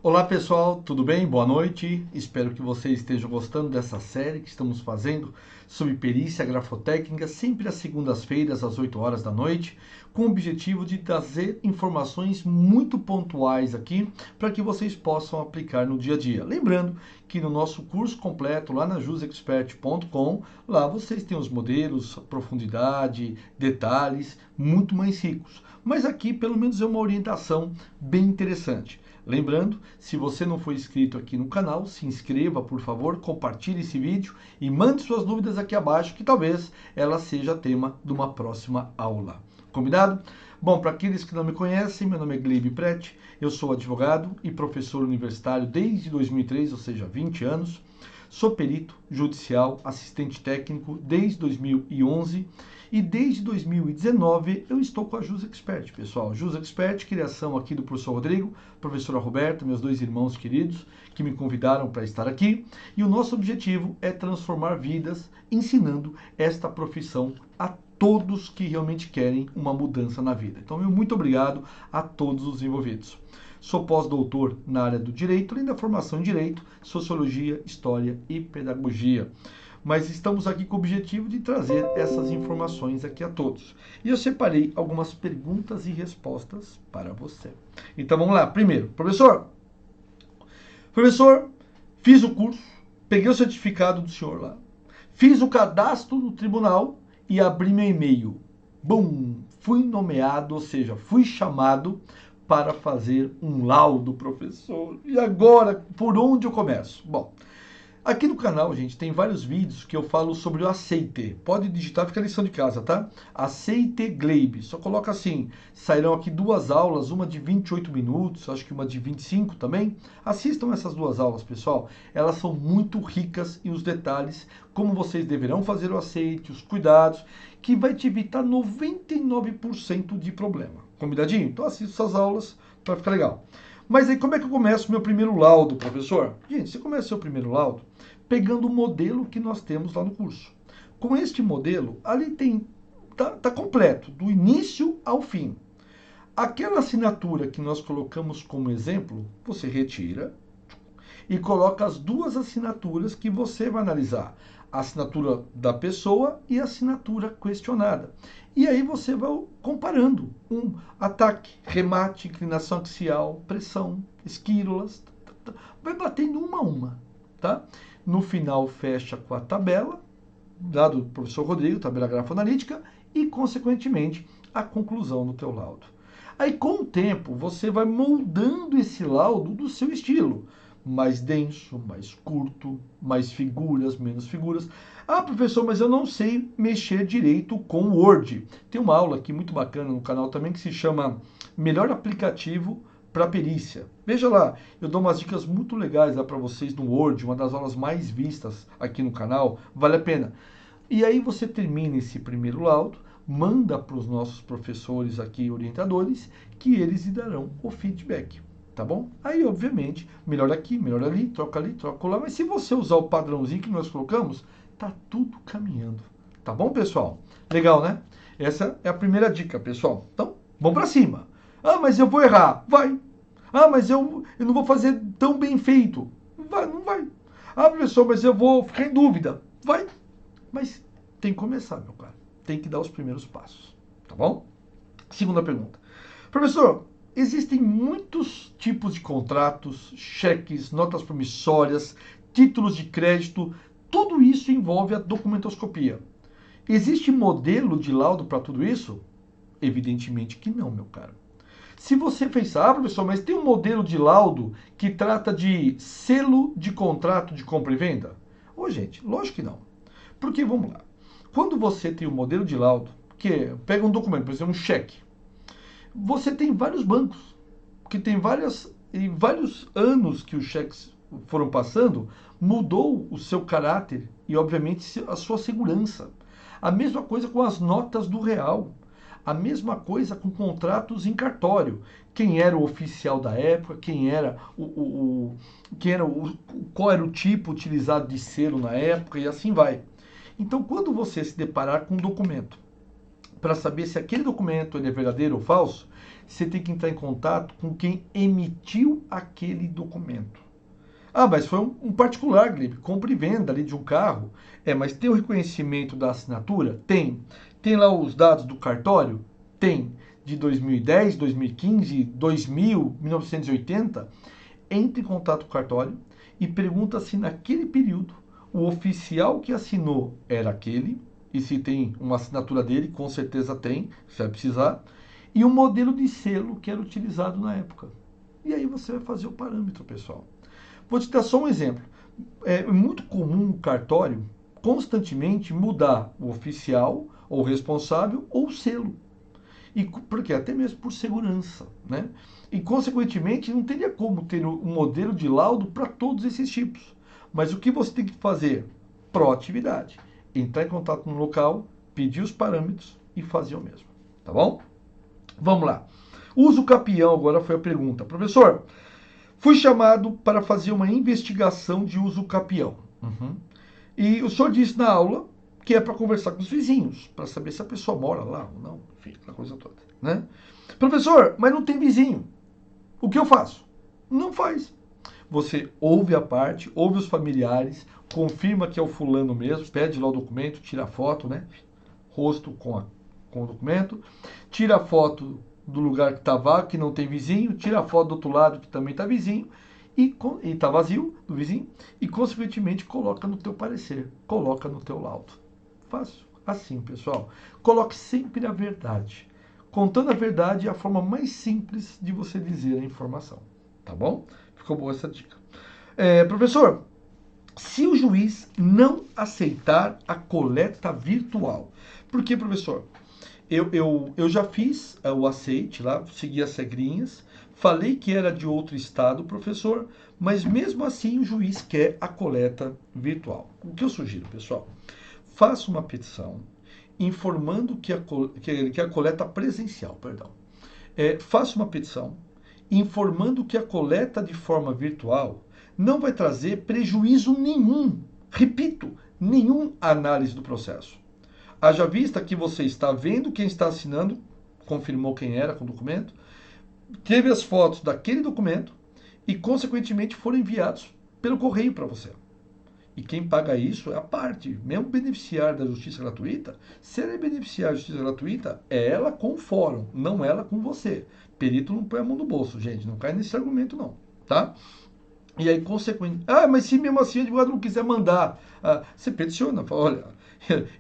Olá pessoal, tudo bem? Boa noite. Espero que vocês estejam gostando dessa série que estamos fazendo sobre perícia grafotécnica, sempre às segundas-feiras, às 8 horas da noite, com o objetivo de trazer informações muito pontuais aqui para que vocês possam aplicar no dia a dia. Lembrando que no nosso curso completo, lá na jusexpert.com, lá vocês têm os modelos, profundidade, detalhes, muito mais ricos. Mas aqui, pelo menos, é uma orientação bem interessante. Lembrando, se você não for inscrito aqui no canal, se inscreva, por favor, compartilhe esse vídeo e mande suas dúvidas aqui abaixo, que talvez ela seja tema de uma próxima aula. Combinado? Bom, para aqueles que não me conhecem, meu nome é Gleybe Prete, eu sou advogado e professor universitário desde 2003, ou seja, 20 anos. Sou perito judicial, assistente técnico desde 2011 e desde 2019 eu estou com a JusExpert, pessoal. JusExpert, criação aqui do professor Rodrigo, professora Roberta, meus dois irmãos queridos que me convidaram para estar aqui. E o nosso objetivo é transformar vidas ensinando esta profissão a todos que realmente querem uma mudança na vida. Então, muito obrigado a todos os envolvidos. Sou pós-doutor na área do direito, além da formação em direito, sociologia, história e pedagogia. Mas estamos aqui com o objetivo de trazer essas informações aqui a todos. E eu separei algumas perguntas e respostas para você. Então vamos lá. Primeiro, professor, fiz o curso, peguei o certificado do senhor lá, fiz o cadastro no tribunal e abri meu e-mail. Bum! Fui nomeado, ou seja, fui chamado para fazer um laudo, professor. E agora, por onde eu começo? Bom, aqui no canal, gente, tem vários vídeos que eu falo sobre o aceite. Pode digitar, fica a lição de casa, tá? Aceite Gleybe. Só coloca assim, sairão aqui duas aulas, uma de 28 minutos, acho que uma de 25 também. Assistam essas duas aulas, pessoal. Elas são muito ricas em os detalhes, como vocês deverão fazer o aceite, os cuidados, que vai te evitar 99% de problema. Combinadinho? Então assista essas aulas para ficar legal. Mas aí como é que eu começo o meu primeiro laudo, professor? Gente, você começa o seu primeiro laudo pegando o modelo que nós temos lá no curso. Com este modelo, ali tem, tá completo, do início ao fim. Aquela assinatura que nós colocamos como exemplo, você retira e coloca as duas assinaturas que você vai analisar. A assinatura da pessoa e a assinatura questionada. E aí você vai comparando um ataque, remate, inclinação axial, pressão, esquírulas, vai batendo uma a uma, tá? No final fecha com a tabela, lá do professor Rodrigo, tabela grafoanalítica, e consequentemente a conclusão do teu laudo. Aí com o tempo você vai moldando esse laudo do seu estilo. Mais denso, mais curto, mais figuras, menos figuras. Ah, professor, mas eu não sei mexer direito com o Word. Tem uma aula aqui muito bacana no canal também que se chama Melhor Aplicativo para Perícia. Veja lá, eu dou umas dicas muito legais lá para vocês no Word, uma das aulas mais vistas aqui no canal, vale a pena. E aí você termina esse primeiro laudo, manda para os nossos professores aqui, orientadores, que eles lhe darão o feedback. Tá bom? Aí, obviamente, melhor aqui, melhor ali, troca lá. Mas se você usar o padrãozinho que nós colocamos, tá tudo caminhando. Tá bom, pessoal? Legal, né? Essa é a primeira dica, pessoal. Então, vamos para cima. Ah, mas eu vou errar. Vai. Ah, mas eu não vou fazer tão bem feito. Vai, não vai. Ah, professor, mas eu vou ficar em dúvida. Vai. Mas tem que começar, meu cara. Tem que dar os primeiros passos. Tá bom? Segunda pergunta. Professor, existem muitos tipos de contratos, cheques, notas promissórias, títulos de crédito, tudo isso envolve a documentoscopia. Existe modelo de laudo para tudo isso? Evidentemente que não, meu caro. Se você pensar, professor, mas tem um modelo de laudo que trata de selo de contrato de compra e venda? Ô, gente, lógico que não. Porque, vamos lá, quando você tem um modelo de laudo, pega um documento, por exemplo, um cheque, você tem vários bancos, que tem vários anos que os cheques foram passando, mudou o seu caráter e, obviamente, a sua segurança. A mesma coisa com as notas do real. A mesma coisa com contratos em cartório. Quem era o oficial da época, qual era o tipo utilizado de selo na época e assim vai. Então, quando você se deparar com um documento, para saber se aquele documento ele é verdadeiro ou falso, você tem que entrar em contato com quem emitiu aquele documento. Ah, mas foi um particular, Gleb, compra e venda ali de um carro. Mas tem o reconhecimento da assinatura? Tem. Tem lá os dados do cartório? Tem. De 2010, 2015, 2000, 1980? Entre em contato com o cartório e pergunta se naquele período o oficial que assinou era aquele, e se tem uma assinatura dele, com certeza tem, você vai precisar, e o modelo de selo que era utilizado na época. E aí você vai fazer o parâmetro, pessoal. Vou te dar só um exemplo. É muito comum o cartório constantemente mudar o oficial, ou responsável, ou o selo. Porque até mesmo por segurança, né? E, consequentemente, não teria como ter um modelo de laudo para todos esses tipos. Mas o que você tem que fazer? Proatividade. Entrar em contato no local, pedir os parâmetros e fazer o mesmo. Tá bom? Vamos lá. Uso capião agora foi a pergunta. Professor, fui chamado para fazer uma investigação de uso capião. E o senhor disse na aula que é para conversar com os vizinhos, para saber se a pessoa mora lá ou não, enfim, aquela coisa toda, né? Professor, mas não tem vizinho. O que eu faço? Não faz. Você ouve a parte, ouve os familiares, confirma que é o fulano mesmo, pede lá o documento, tira a foto, né? Rosto com o documento, tira a foto do lugar que está vago, que não tem vizinho, tira a foto do outro lado que também está vizinho, e está vazio, do vizinho, e consequentemente coloca no teu parecer, coloca no teu laudo. Fácil. Assim, pessoal. Coloque sempre a verdade. Contando a verdade é a forma mais simples de você dizer a informação. Tá bom? Ficou boa essa dica. Professor, se o juiz não aceitar a coleta virtual. Por que, professor? Eu já fiz o aceite lá, segui as regrinhas, falei que era de outro estado, professor, mas mesmo assim o juiz quer a coleta virtual. O que eu sugiro, pessoal? Faça uma petição informando que a coleta presencial, perdão. Faça uma petição informando que a coleta de forma virtual não vai trazer prejuízo nenhum, repito, nenhum análise do processo. Haja vista que você está vendo quem está assinando, confirmou quem era com o documento, teve as fotos daquele documento e, consequentemente, foram enviados pelo correio para você. E quem paga isso é a parte, mesmo beneficiário da justiça gratuita, se ela é beneficiário da justiça gratuita, é ela com o fórum, não ela com você. Perito não põe a mão no bolso, gente, não cai nesse argumento não, tá? E aí, consequentemente, mas se mesmo assim o advogado não quiser mandar, você peticiona, fala, olha,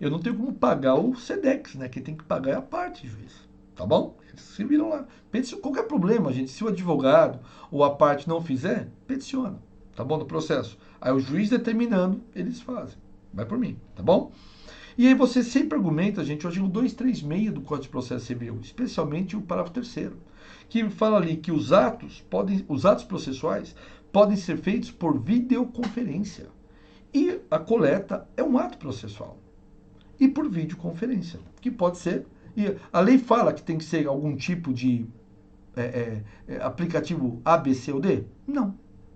eu não tenho como pagar o SEDEX, né? Quem tem que pagar é a parte, juiz, tá bom? Eles se viram lá. Qualquer problema, gente, se o advogado ou a parte não fizer, peticiona, tá bom? No processo. Aí o juiz determinando, eles fazem. Vai por mim, tá bom? E aí você sempre argumenta, gente, o artigo 236 do Código de Processo Civil, especialmente o parágrafo 3º, que fala ali que os atos processuais podem ser feitos por videoconferência. E a coleta é um ato processual. E por videoconferência, que pode ser. E a lei fala que tem que ser algum tipo de aplicativo A, B, C ou D? Não.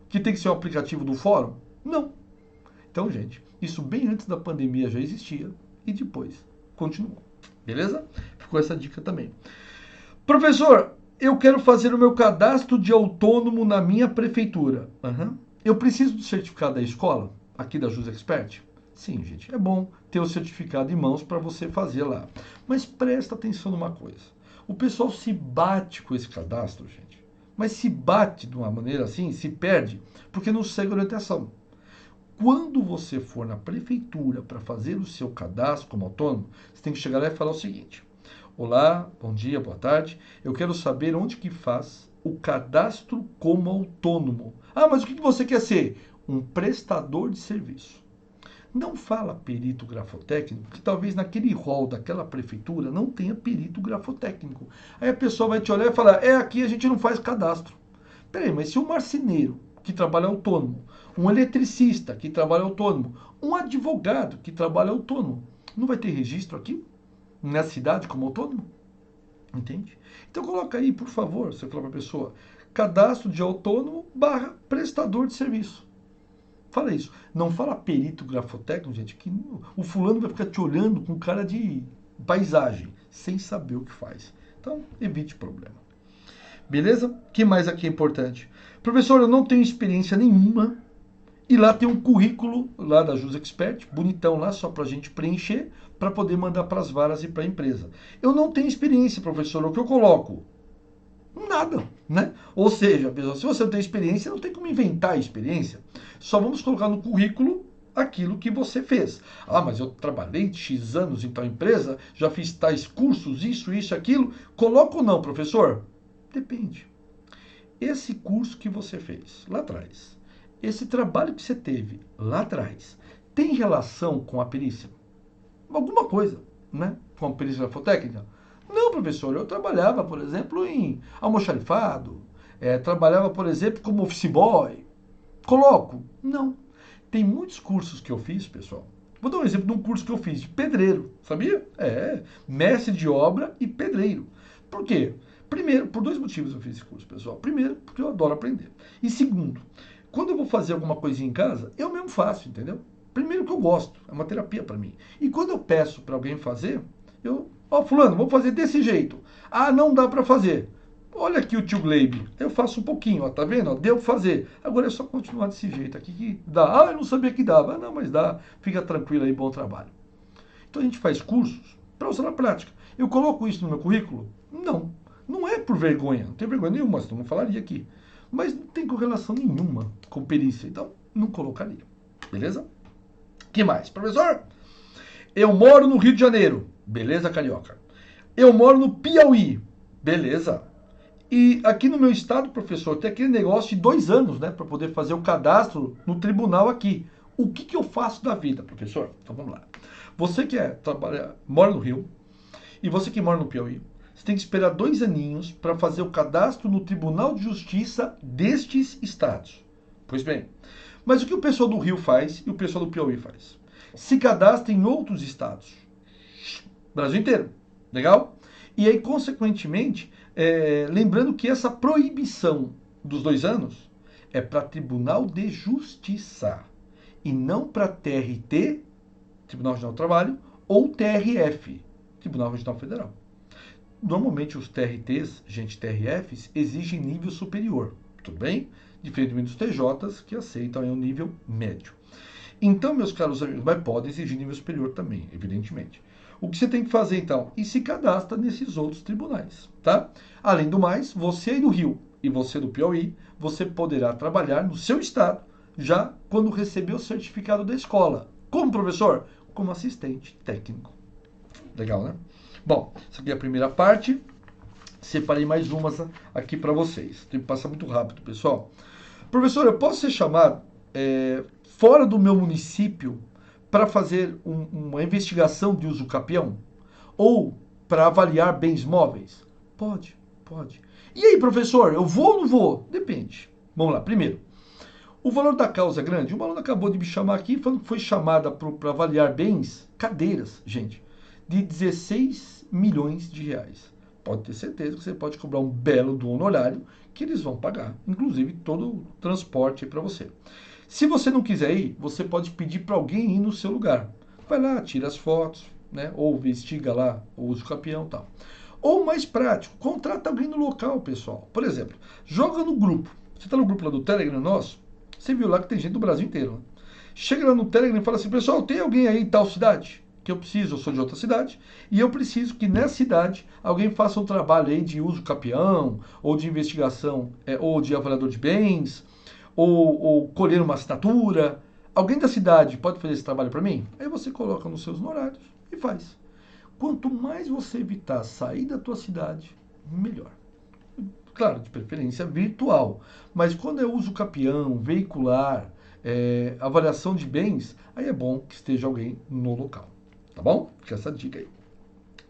Que tem que ser um aplicativo do fórum? Não. Então, gente, isso bem antes da pandemia já existia e depois continuou. Beleza? Ficou essa dica também. Professor, eu quero fazer o meu cadastro de autônomo na minha prefeitura. Eu preciso do certificado da escola, aqui da JusExpert? Sim, gente, é bom ter o certificado em mãos para você fazer lá. Mas presta atenção numa coisa. O pessoal se bate com esse cadastro, gente. Mas se bate de uma maneira assim, se perde, porque não segue orientação. Quando você for na prefeitura para fazer o seu cadastro como autônomo, você tem que chegar lá e falar o seguinte: olá, bom dia, boa tarde, eu quero saber onde que faz o cadastro como autônomo. Mas o que você quer ser? Um prestador de serviço. Não fala perito grafotécnico, que talvez naquele rol daquela prefeitura não tenha perito grafotécnico. Aí a pessoa vai te olhar e falar, aqui a gente não faz cadastro. Peraí, mas se um marceneiro que trabalha autônomo, um eletricista que trabalha autônomo, um advogado que trabalha autônomo, não vai ter registro aqui na cidade como autônomo? Entende? Então coloca aí, por favor, você fala para a pessoa, cadastro de autônomo / prestador de serviço. Fala isso. Não fala perito grafotécnico, gente, que o fulano vai ficar te olhando com cara de paisagem, sem saber o que faz. Então, evite problema. Beleza? O que mais aqui é importante? Professor, eu não tenho experiência nenhuma. E lá tem um currículo lá da Jus Expert, bonitão lá, só para a gente preencher, para poder mandar para as varas e para a empresa. Eu não tenho experiência, professor. O que eu coloco? Nada, né? Ou seja, pessoal, se você não tem experiência, não tem como inventar a experiência. Só vamos colocar no currículo aquilo que você fez. Ah, mas eu trabalhei X anos em tal empresa, já fiz tais cursos, isso, aquilo. Coloca ou não, professor? Depende. Esse curso que você fez lá atrás, esse trabalho que você teve lá atrás, tem relação com a perícia? Alguma coisa, né? Com a perícia grafotécnica? Não, professor, eu trabalhava, por exemplo, em almoxarifado, trabalhava, por exemplo, como office boy. Coloco? Não. Tem muitos cursos que eu fiz, pessoal. Vou dar um exemplo de um curso que eu fiz de pedreiro, sabia? Mestre de obra e pedreiro. Por quê? Primeiro, por dois motivos eu fiz esse curso, pessoal. Primeiro, porque eu adoro aprender. E segundo, quando eu vou fazer alguma coisinha em casa, eu mesmo faço, entendeu? Primeiro que eu gosto, é uma terapia para mim. E quando eu peço para alguém fazer, fulano, vamos fazer desse jeito. Ah, não dá para fazer. Olha aqui o tio Gleibe, eu faço um pouquinho, ó, tá vendo? Deu pra fazer. Agora é só continuar desse jeito aqui que dá. Ah, eu não sabia que dava. Ah, não, mas dá. Fica tranquilo aí, bom trabalho. Então a gente faz cursos para usar na prática. Eu coloco isso no meu currículo? Não. Não é por vergonha, não tem vergonha nenhuma, senão não falaria aqui. Mas não tem correlação nenhuma com perícia, então não colocaria. Beleza? Que mais? Professor, eu moro no Rio de Janeiro. Beleza, carioca? Eu moro no Piauí. Beleza. E aqui no meu estado, professor, tem aquele negócio de 2 anos, né, para poder fazer o cadastro no tribunal aqui. O que eu faço da vida, professor? Então vamos lá. Você que mora no Rio e você que mora no Piauí, você tem que esperar 2 aninhos para fazer o cadastro no Tribunal de Justiça destes estados. Pois bem, mas o que o pessoal do Rio faz e o pessoal do Piauí faz? Se cadastra em outros estados. Brasil inteiro. Legal? E aí, consequentemente, lembrando que essa proibição dos 2 anos é para Tribunal de Justiça e não para TRT, Tribunal Regional do Trabalho, ou TRF, Tribunal Regional Federal. Normalmente os TRTs, TRFs, exigem nível superior, tudo bem? Diferentemente dos TJs, que aceitam um nível médio. Então, meus caros amigos, mas podem exigir nível superior também, evidentemente. O que você tem que fazer, então? E se cadastra nesses outros tribunais, tá? Além do mais, você aí do Rio e você do Piauí, você poderá trabalhar no seu estado já quando receber o certificado da escola. Como professor? Como assistente técnico. Legal, né? Bom, essa aqui é a primeira parte. Separei mais umas aqui para vocês. Tem que passar muito rápido, pessoal. Professor, eu posso ser chamado fora do meu município para fazer uma investigação de uso capião? Ou para avaliar bens móveis? Pode, pode. E aí, professor, eu vou ou não vou? Depende. Vamos lá. Primeiro, o valor da causa é grande. Uma aluna acabou de me chamar aqui falando que foi chamada para avaliar bens, cadeiras, gente, de 16 milhões de reais. Pode ter certeza que você pode cobrar um belo do honorário que eles vão pagar, inclusive todo o transporte para você. Se você não quiser ir, você pode pedir para alguém ir no seu lugar. Vai lá, tira as fotos, né? Ou investiga lá o uso capião e tal. Ou mais prático, contrata alguém no local, pessoal. Por exemplo, joga no grupo. Você está no grupo lá do Telegram nosso, você viu lá que tem gente do Brasil inteiro. Né? Chega lá no Telegram e fala assim, pessoal, tem alguém aí em tal cidade? Que eu sou de outra cidade, e eu preciso que nessa cidade alguém faça um trabalho aí de uso capião, ou de investigação, ou de avaliador de bens, ou colher uma assinatura. Alguém da cidade pode fazer esse trabalho para mim? Aí você coloca nos seus horários e faz. Quanto mais você evitar sair da tua cidade, melhor. Claro, de preferência virtual. Mas quando é uso capião, veicular, avaliação de bens, aí é bom que esteja alguém no local. Tá bom? Fica essa dica aí.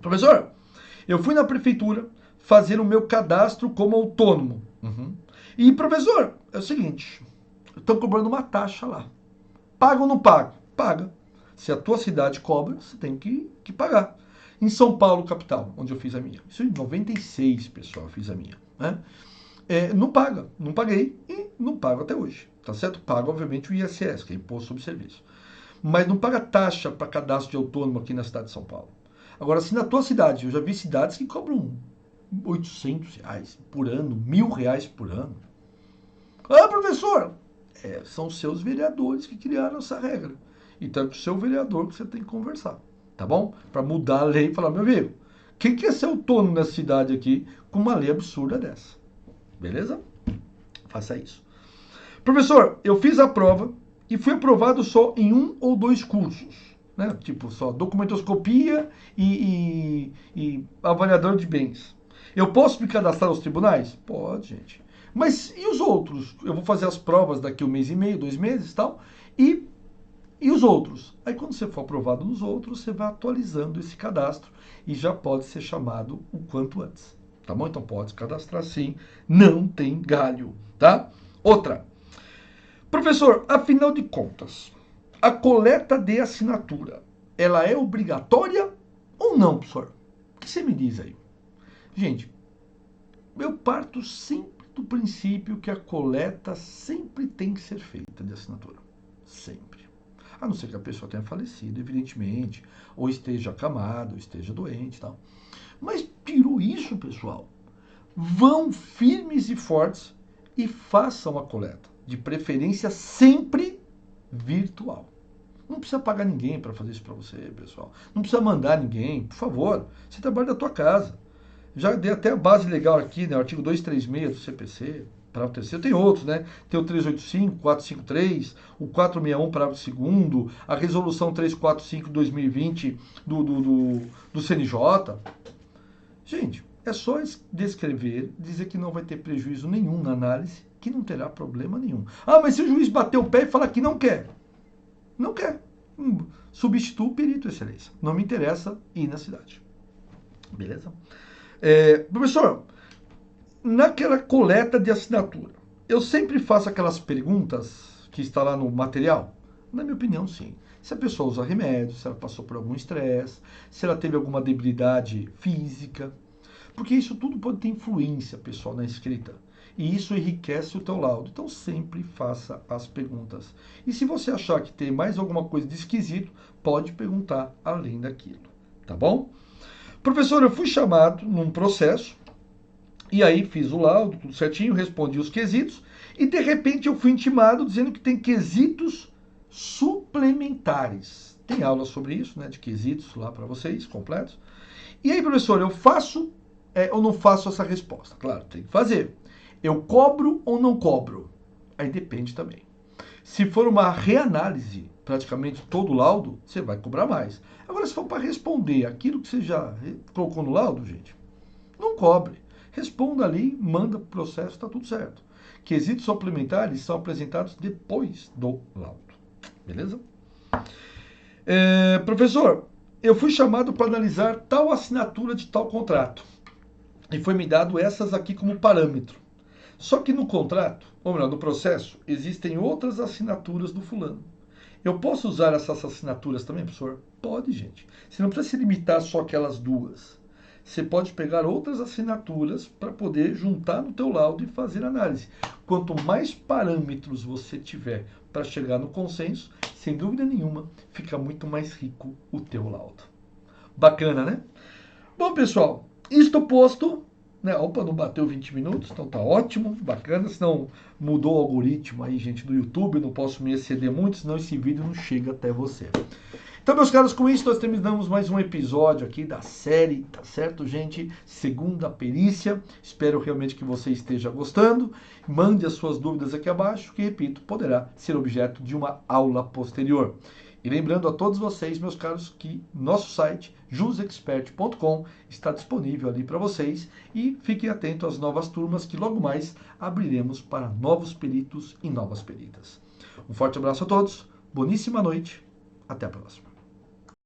Professor, eu fui na prefeitura fazer o meu cadastro como autônomo. E, professor, é o seguinte, estão cobrando uma taxa lá. Paga ou não paga? Paga. Se a tua cidade cobra, você tem que pagar. Em São Paulo, capital, onde eu fiz a minha. Isso em 96, pessoal, eu fiz a minha. Né? Não paga. Não paguei e não pago até hoje. Tá certo? Pago, obviamente, o ISS, que é Imposto sobre Serviço. Mas não paga taxa para cadastro de autônomo aqui na cidade de São Paulo. Agora, se na tua cidade, eu já vi cidades que cobram R$ 800 por ano, R$ 1.000 por ano. Ah, professor, são seus vereadores que criaram essa regra. Então é com o seu vereador que você tem que conversar, tá bom? Para mudar a lei e falar, meu amigo, quem quer ser autônomo nessa cidade aqui com uma lei absurda dessa? Beleza? Faça isso. Professor, eu fiz a prova e fui aprovado só em 1 ou 2 cursos, né? Tipo, só documentoscopia e avaliador de bens. Eu posso me cadastrar nos tribunais? Pode, gente. Mas e os outros? Eu vou fazer as provas daqui 1 mês e meio, 2 meses e tal. E os outros? Aí quando você for aprovado nos outros, você vai atualizando esse cadastro e já pode ser chamado o quanto antes. Tá bom? Então pode se cadastrar sim, não tem galho, tá? Outra. Professor, afinal de contas, a coleta de assinatura, ela é obrigatória ou não, professor? O que você me diz aí? Gente, eu parto sempre do princípio que a coleta sempre tem que ser feita de assinatura. Sempre. A não ser que a pessoa tenha falecido, evidentemente, ou esteja acamado, ou esteja doente e tal. Mas tirou isso, pessoal, vão firmes e fortes e façam a coleta. De preferência sempre virtual. Não precisa pagar ninguém para fazer isso para você, pessoal. Não precisa mandar ninguém, por favor. Você trabalha da tua casa. Já dei até a base legal aqui, né? O artigo 236 do CPC, parágrafo terceiro. Tem outros, né? Tem o 385, 453, o 461, parágrafo 2º, a resolução 345 de 2020 do CNJ. Gente, é só descrever, dizer que não vai ter prejuízo nenhum na análise, que não terá problema nenhum. Ah, mas se o juiz bater o pé e falar que não quer? Não quer. Substitua o perito, excelência. Não me interessa ir na cidade. Beleza? Professor, naquela coleta de assinatura, eu sempre faço aquelas perguntas que está lá no material? Na minha opinião, sim. Se a pessoa usa remédio, se ela passou por algum estresse, se ela teve alguma debilidade física. Porque isso tudo pode ter influência, pessoal, na escrita. E isso enriquece o teu laudo. Então sempre faça as perguntas. E se você achar que tem mais alguma coisa de esquisito, pode perguntar além daquilo. Tá bom? Professor, eu fui chamado num processo, e aí fiz o laudo, tudo certinho, respondi os quesitos, e de repente eu fui intimado dizendo que tem quesitos suplementares. Tem aula sobre isso, né, de quesitos lá para vocês, completos. E aí, professor, eu faço ou não faço essa resposta? Claro, tem que fazer. Eu cobro ou não cobro? Aí depende também. Se for uma reanálise, praticamente todo o laudo, você vai cobrar mais. Agora, se for para responder aquilo que você já colocou no laudo, gente, não cobre. Responda ali, manda para o processo, está tudo certo. Quesitos suplementares são apresentados depois do laudo. Beleza? Professor, eu fui chamado para analisar tal assinatura de tal contrato. E foi me dado essas aqui como parâmetro. Só que no contrato, ou melhor, no processo, existem outras assinaturas do fulano. Eu posso usar essas assinaturas também, professor? Pode, gente. Você não precisa se limitar só àquelas duas. Você pode pegar outras assinaturas para poder juntar no teu laudo e fazer análise. Quanto mais parâmetros você tiver para chegar no consenso, sem dúvida nenhuma, fica muito mais rico o teu laudo. Bacana, né? Bom, pessoal, isto posto, né? Opa, não bateu 20 minutos, então tá ótimo, bacana. Senão mudou o algoritmo aí, gente, do YouTube, não posso me exceder muito, senão esse vídeo não chega até você. Então, meus caros, com isso nós terminamos mais um episódio aqui da série, tá certo, gente? Segunda perícia. Espero realmente que você esteja gostando. Mande as suas dúvidas aqui abaixo, que, repito, poderá ser objeto de uma aula posterior. E lembrando a todos vocês, meus caros, que nosso site, jusexpert.com, está disponível ali para vocês. E fiquem atentos às novas turmas que logo mais abriremos para novos peritos e novas peritas. Um forte abraço a todos, boníssima noite, até a próxima.